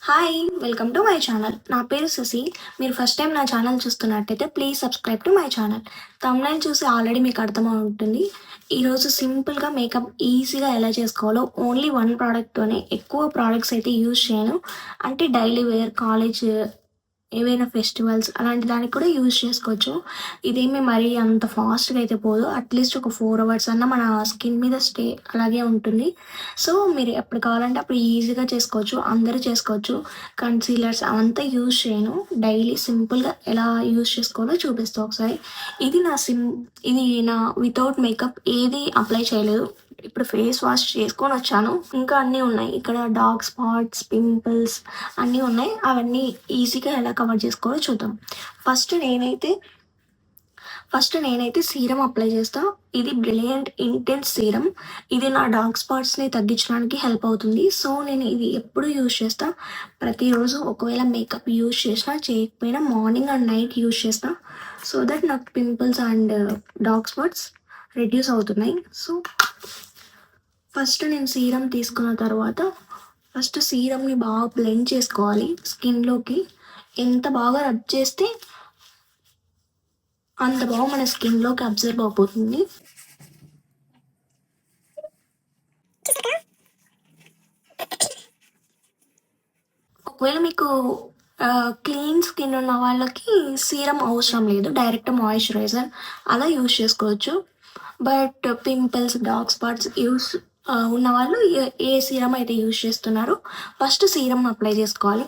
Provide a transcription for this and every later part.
Hi! Welcome to my channel. నా పేరు శశి. మీరు ఫస్ట్ టైం నా ఛానల్ చూస్తున్నట్టయితే please subscribe to my channel. Thumbnail చూసి ఆల్రెడీ మీకు అర్థమై ఉంటుంది. ఈరోజు సింపుల్‌గా మేకప్ ఈజీగా ఎలా చేసుకోవాలో ఓన్లీ వన్ ప్రోడక్ట్‌తోనే ఎక్కువ ప్రొడక్ట్స్ అయితే యూజ్ చేయను. అంటే డైలీ వేర్, కాలేజ్ ఏవైనా ఫెస్టివల్స్ అలాంటి దానికి కూడా యూజ్ చేసుకోవచ్చు. ఇదేమి మరీ అంత ఫాస్ట్‌గా అయితే పోదు. అట్‌లీస్ట్ ఒక 4 అవర్స్ అన్నా మన స్కిన్ మీద స్టే అలాగే ఉంటుంది. సో, మీరు ఎప్పుడు కావాలంటే అప్పుడు ఈజీగా చేసుకోవచ్చు. అందరూ చేసుకోవచ్చు. కన్సీలర్స్ అవంతా యూజ్ చేయను. డైలీ సింపుల్‌గా ఎలా యూజ్ చేసుకోవాలో చూపిస్తా ఒకసారి. ఇది నా వితౌట్ మేకప్ ఏది అప్లై చేయలేదు. ఇప్పుడు ఫేస్ వాష్ చేసుకొనొచ్చాను. ఇంకా అన్నీ ఉన్నాయి. ఇక్కడ డార్క్ స్పాట్స్, పింపుల్స్ అన్నీ ఉన్నాయి. అవన్నీ ఈజీగా ఎలా కవర్ చేసుకోవాలో చూద్దాం. ఫస్ట్ నేనైతే ఫస్ట్ నేనైతే సీరమ్ అప్లై చేస్తా. ఇది బ్రిలియంట్ ఇంటెన్స్ సీరమ్. ఇది నా డార్క్ స్పాట్స్‌ని తగ్గించడానికి హెల్ప్ అవుతుంది. సో, నేను ఇది ఎప్పుడు యూజ్ చేస్తా. ప్రతిరోజు ఒకవేళ మేకప్ యూజ్ చేసినా, చేయకపోయినా మార్నింగ్ అండ్ నైట్ యూజ్ చేస్తా. సో దట్ నాకు pimples and dark spots reduce అవుతున్నాయి. సో, ఫస్ట్ నేను సీరమ్ తీసుకున్న తర్వాత ఫస్ట్ సీరమ్‌ని బాగా బ్లెండ్ చేసుకోవాలి స్కిన్‌లోకి. ఎంత బాగా రబ్ చేస్తే అంత బాగా మన స్కిన్‌లోకి అబ్జర్వ్ అయిపోతుంది. ఒకవేళ మీకు క్లీన్ స్కిన్ ఉన్న వాళ్ళకి సీరమ్ అవసరం లేదు. డైరెక్ట్ మాయిశ్చరైజర్ అలా యూజ్ చేసుకోవచ్చు. బట్ పింపుల్స్, డార్క్ స్పాట్స్ ఉన్నవాళ్ళు ఏ సీరమ్ అయితే యూజ్ చేస్తున్నారో ఫస్ట్ సీరమ్ అప్లై చేసుకోవాలి.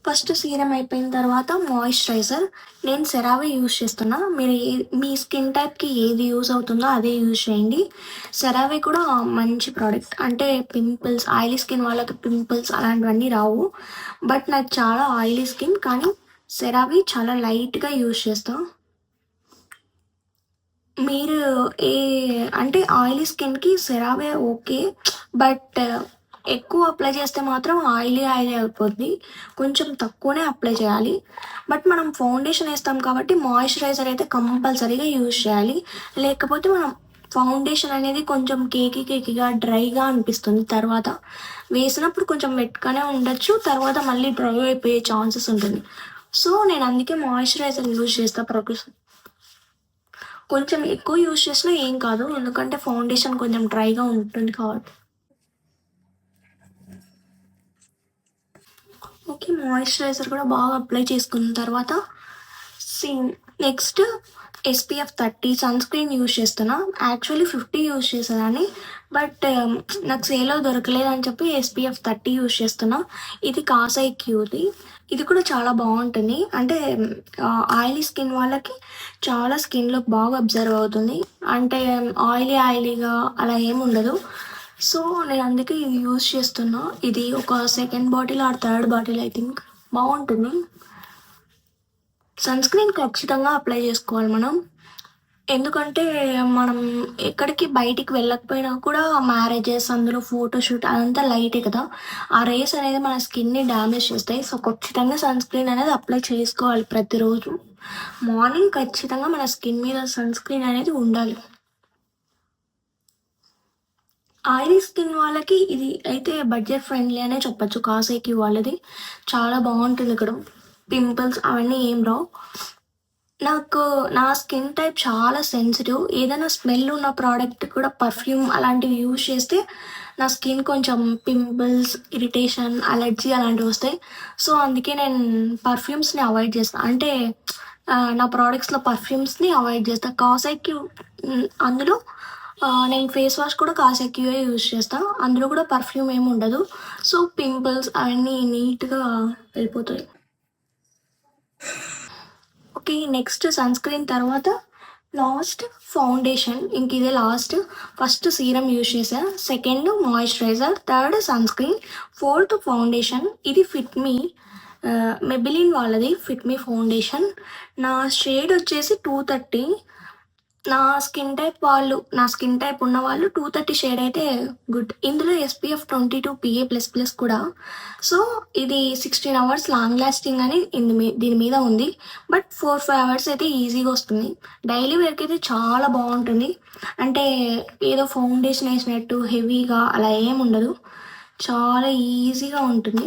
ఫస్ట్ సీరమ్ అయిపోయిన తర్వాత మాయిశ్చరైజర్. నేను సెరావే యూజ్ చేస్తున్నా. మీరు మీ స్కిన్ టైప్‌కి ఏది యూజ్ అవుతుందో అదే యూజ్ చేయండి. సెరావే కూడా మంచి ప్రోడక్ట్. అంటే ఆయిలీ స్కిన్ వాళ్ళకి పింపుల్స్ అలాంటివన్నీ రావు. బట్ నాకు చాలా ఆయిలీ స్కిన్, కానీ సెరావే చాలా లైట్‌గా యూజ్ చేస్తా. మీరు ఏ అంటే ఆయిలీ స్కిన్‌కి సెరావే ఓకే. బట్ ఎక్కువ అప్లై చేస్తే మాత్రం ఆయిలీ అయిపోద్ది. కొంచెం తక్కువనే అప్లై చేయాలి. బట్ మనం ఫౌండేషన్ ఏస్తాం కాబట్టి మాయిశ్చరైజర్ అయితే కంపల్సరీగా యూజ్ చేయాలి. లేకపోతే మనం ఫౌండేషన్ అనేది కొంచెం కేకీగా, డ్రైగా అనిపిస్తుంది తర్వాత. వేసినప్పుడు కొంచెం వెట్‌గానే ఉండొచ్చు. తర్వాత మళ్ళీ డ్రై అయిపోయే ఛాన్సెస్ ఉంటుంది. సో, నేను అందుకే మాయిశ్చరైజర్ యూజ్ చేస్తా కొంచెం ఎక్కువ యూజ్ చేసినా ఏం కాదు. ఎందుకంటే ఫౌండేషన్ కొంచెం డ్రైగా ఉంటుంది కాబట్టి. ఓకే. మాయిశ్చరైజర్ కూడా బాగా అప్లై చేసుకున్న తర్వాత సిన్ next SPF 30 sunscreen use చేస్తున్నా. యాక్చువల్లీ 50 యూజ్ చేసేదాన్ని. బట్ నాకు సేల్‌లో దొరకలేదని చెప్పి ఎస్‌పీఎఫ్ 30 యూజ్ చేస్తున్నా. ఇది కాసై క్యూది. ఇది కూడా చాలా బావుంటుంది. అంటే ఆయిలీ స్కిన్ వాళ్ళకి చాలా స్కిన్‌లోకి బాగా అబ్జర్వ్ అవుతుంది. అంటే ఆయిలీగా అలా ఏముండదు. సో, నేను అందుకే ఇది యూజ్ చేస్తున్నా. ఇది ఒక second bottle or third bottle I think. బావుంటుంది. సన్ స్క్రీన్ ఖచ్చితంగా అప్లై చేసుకోవాలి మనం. ఎందుకంటే మనం ఎక్కడికి బయటికి వెళ్ళకపోయినా కూడా మ్యారేజెస్, అందులో ఫోటోషూట్ అదంతా లైటే కదా! ఆ రేస్ అనేది మన స్కిన్‌ని డ్యామేజ్ చేస్తాయి. సో, ఖచ్చితంగా సన్ స్క్రీన్ అనేది అప్లై చేసుకోవాలి ప్రతిరోజు. మార్నింగ్ ఖచ్చితంగా మన స్కిన్ మీద సన్ స్క్రీన్ అనేది ఉండాలి. ఆయిలీ స్కిన్ వాళ్ళకి ఇది అయితే బడ్జెట్ ఫ్రెండ్లీ అనే చెప్పొచ్చు. కాసేకి వాళ్ళది చాలా బావుంటుంది ఇక్కడ. పింపుల్స్ అవన్నీ ఏం రావు. నాకు నా స్కిన్ టైప్ చాలా సెన్సిటివ్. ఏదైనా స్మెల్ ఉన్న ప్రోడక్ట్ కూడా పర్ఫ్యూమ్ అలాంటివి యూజ్ చేస్తే నా స్కిన్ కొంచెం పింపుల్స్, ఇరిటేషన్, అలర్జీ అలాంటివొస్తాయి. సో, అందుకే నేను పర్ఫ్యూమ్స్‌ని అవాయిడ్ చేస్తా. అంటే నా ప్రోడక్ట్స్‌లో పర్ఫ్యూమ్స్‌ని అవాయిడ్ చేస్తా. అందులో నేను ఫేస్ వాష్ కూడా కాసేక్యూయే యూజ్ చేస్తా. అందులో కూడా పర్ఫ్యూమ్ ఏమి ఉండదు. సో, పింపుల్స్ అవన్నీ నీట్‌గా వెళ్ళిపోతాయి. ఓకే. నెక్స్ట్ సన్ స్క్రీన్ తర్వాత లాస్ట్ ఫౌండేషన్. ఇంక ఇదే లాస్ట్. ఫస్ట్ సీరమ్ యూజ్ చేశా. Second moisturiser. Third sunscreen. Fourth foundation. ఇది ఫిట్‌మీ మెబిలిన్ వాళ్ళది ఫిట్‌మీ ఫౌండేషన్. నా షేడ్ వచ్చేసి 230. నా స్కిన్ టైప్ ఉన్నవాళ్ళు 230 షేడ్ అయితే గుడ్. ఇందులో SPF 22 PA++ కూడా. సో, ఇది 16 అవర్స్ లాంగ్ లాస్టింగ్ అని దీని మీద ఉంది. బట్ 4-5 అవర్స్ అయితే ఈజీగా వస్తుంది. డైలీ వేర్కి అయితే చాలా బాగుంటుంది. అంటే ఏదో ఫౌండేషన్ వేసినట్టు హెవీగా అలా ఏముండదు. చాలా ఈజీగా ఉంటుంది.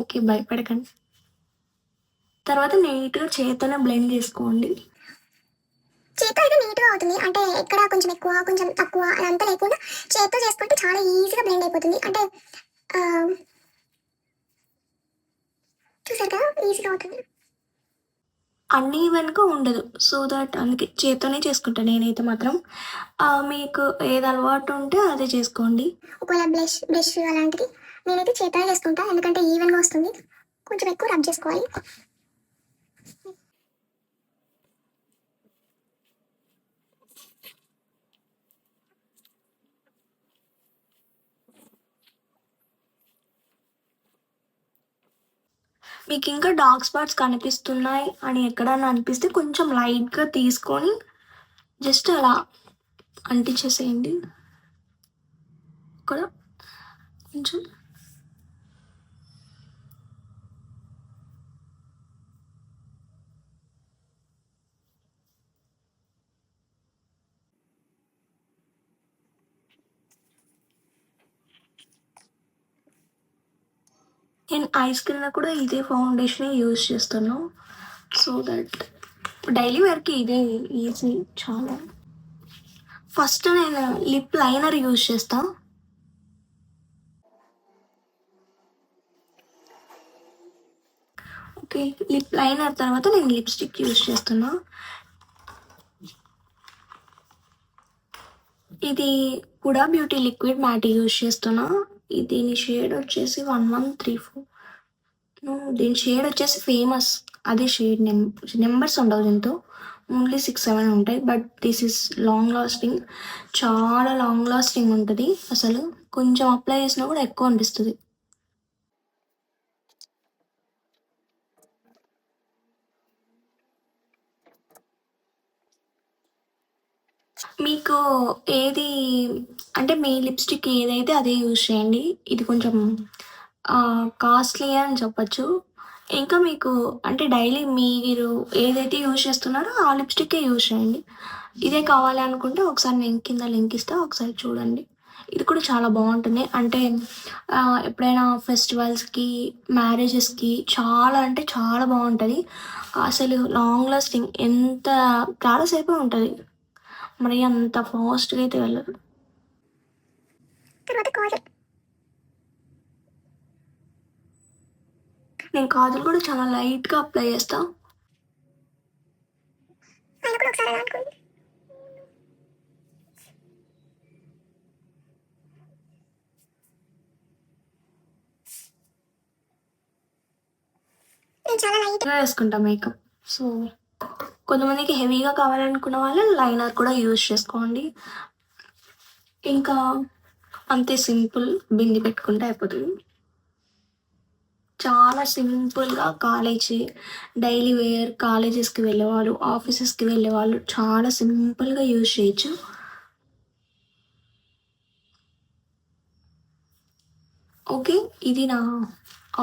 ఓకే, భయపడకండి. తర్వాత నీట్గా చేత్తోనే బ్లెండ్ చేసుకోండి. చేత్తో అయితే నీట్గా అవుతుంది. అంటే ఎక్కడ కొంచెం ఎక్కువ కొంచెం తక్కువ అదంతా లేకుండా చేత్తో చేసుకుంటే చాలా ఈజీగా బ్లెండ్ అయిపోతుంది. అంటే చూసారు కదా, ఈజీగా అవుతుంది. అన్నీ ఈవెన్గా ఉండదు. సో దట్ అందుకే చేత్తోనే చేసుకుంటాను నేనైతే మాత్రం. మీకు ఏది అలవాటు ఉంటే అదే చేసుకోండి. ఒకవేళ బ్రష్ అలాంటిది నేనైతే చేత్తోనే చేసుకుంటాను. ఎందుకంటే ఈవెన్గా వస్తుంది. కొంచెం ఎక్కువ రబ్ చేసుకోవాలి. మీకు ఇంకా డార్క్ స్పాట్స్ కనిపిస్తున్నాయి అని ఎక్కడన్నా అనిపిస్తే కొంచెం లైట్గా తీసుకొని జస్ట్ అలా అంటించేసేయండి. ఇక్కడ కొంచెం నేను ఐస్ కింద కూడా ఇదే ఫౌండేషన్ యూజ్ చేస్తాను. సో దట్ డైలీ వేర్కి ఇదే ఈజీ చాలా. ఫస్ట్ నేను లిప్ లైనర్ యూజ్ చేస్తా. ఓకే, లిప్ లైనర్ తర్వాత నేను లిప్స్టిక్ యూజ్ చేస్తున్నా. ఇది Huda beauty liquid matte use చేస్తున్నా. దీని షేడ్ వచ్చేసి 1134. దీని షేడ్ వచ్చేసి ఫేమస్. అదే షేడ్ నెంబర్స్ ఉండవు దీంతో, ఓన్లీ 6-7 ఉంటాయి. But this is long lasting, చాలా లాంగ్ లాస్టింగ్ ఉంటుంది. అసలు కొంచెం అప్లై చేసినా కూడా ఎక్కువ అనిపిస్తుంది. మీకు ఏది అంటే మీ లిప్స్టిక్ ఏదైతే అదే యూజ్ చేయండి. ఇది కొంచెం కాస్ట్లీ అని చెప్పచ్చు. ఇంకా మీకు అంటే డైలీ మీరు ఏదైతే యూజ్ చేస్తున్నారో ఆ లిప్స్టిక్కే యూజ్ చేయండి. ఇదే కావాలి అనుకుంటే ఒకసారి నేను కింద లింక్ ఇస్తా, ఒకసారి చూడండి. ఇది కూడా చాలా బాగుంటుంది. అంటే ఎప్పుడైనా ఫెస్టివల్స్కి, మ్యారేజెస్కి చాలా అంటే చాలా బాగుంటుంది. అసలు లాంగ్ లాస్టింగ్ ఎంత చాలాసేపే ఉంటుంది. మరి అంత ఫాస్ట్గా అయితే వెళ్ళదు. తర్వాత కాజల్, నేను కాజల్ కూడా చాలా లైట్గా అప్లై చేస్తా. ఆయన కూడా ఒకసారి అలా అనుకోండి. నేను చాలా లైట్గా వేసుకుంటా మేకప్. సో కొంతమందికి హెవీగా కావాలనుకున్న వాళ్ళు లైనర్ కూడా యూజ్ చేసుకోండి. ఇంకా అంతే సింపుల్, బింది పెట్టుకుంటే అయిపోతుంది. చాలా సింపుల్గా డైలీ వేర్, కాలేజెస్కి వెళ్ళేవాళ్ళు, ఆఫీసెస్కి వెళ్ళేవాళ్ళు చాలా సింపుల్గా యూజ్ చేయొచ్చు. ఓకే, ఇది నా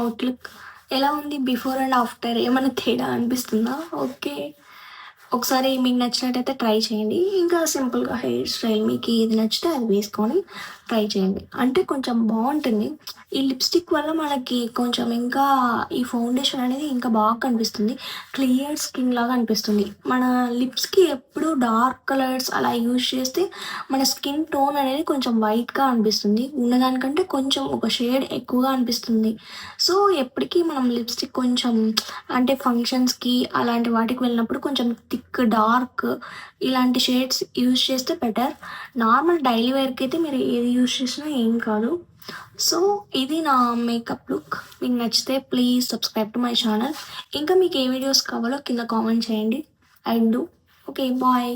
అవుట్లుక్. ఎలా ఉంది బిఫోర్ అండ్ ఆఫ్టర్? ఏమైనా తేడా అనిపిస్తుందా? ఓకే, ఒకసారి మీకు నచ్చినట్టయితే ట్రై చేయండి. ఇంకా సింపుల్గా హెయిర్ స్టైల్ మీకు ఏది నచ్చితే అది వేసుకొని ట్రై చేయండి. అంటే కొంచెం బాగుంటుంది. ఈ లిప్స్టిక్ వల్ల మనకి కొంచెం ఇంకా ఈ ఫౌండేషన్ అనేది ఇంకా బాగా కనిపిస్తుంది. క్లియర్ స్కిన్ లాగా అనిపిస్తుంది. మన లిప్స్కి ఎప్పుడు డార్క్ కలర్స్ అలా యూజ్ చేస్తే మన స్కిన్ టోన్ అనేది కొంచెం వైట్గా అనిపిస్తుంది. ఉన్నదానికంటే కొంచెం ఒక షేడ్ ఎక్కువగా అనిపిస్తుంది. సో ఎప్పటికీ మనం లిప్స్టిక్ కొంచెం అంటే ఫంక్షన్స్కి అలాంటి వాటికి వెళ్ళినప్పుడు కొంచెం థిక్, డార్క్ ఇలాంటి షేడ్స్ యూజ్ చేస్తే బెటర్. నార్మల్ డైలీ వేర్కి అయితే మీరు ఏది యూజ్ చేసినా ఏం కాదు. సో ఇది నా మేకప్ లుక్. మీకు నచ్చితే please subscribe to my channel. ఇంకా మీకు ఏ వీడియోస్ కావాలో కింద కామెంట్ చేయండి. I do. Okay bye.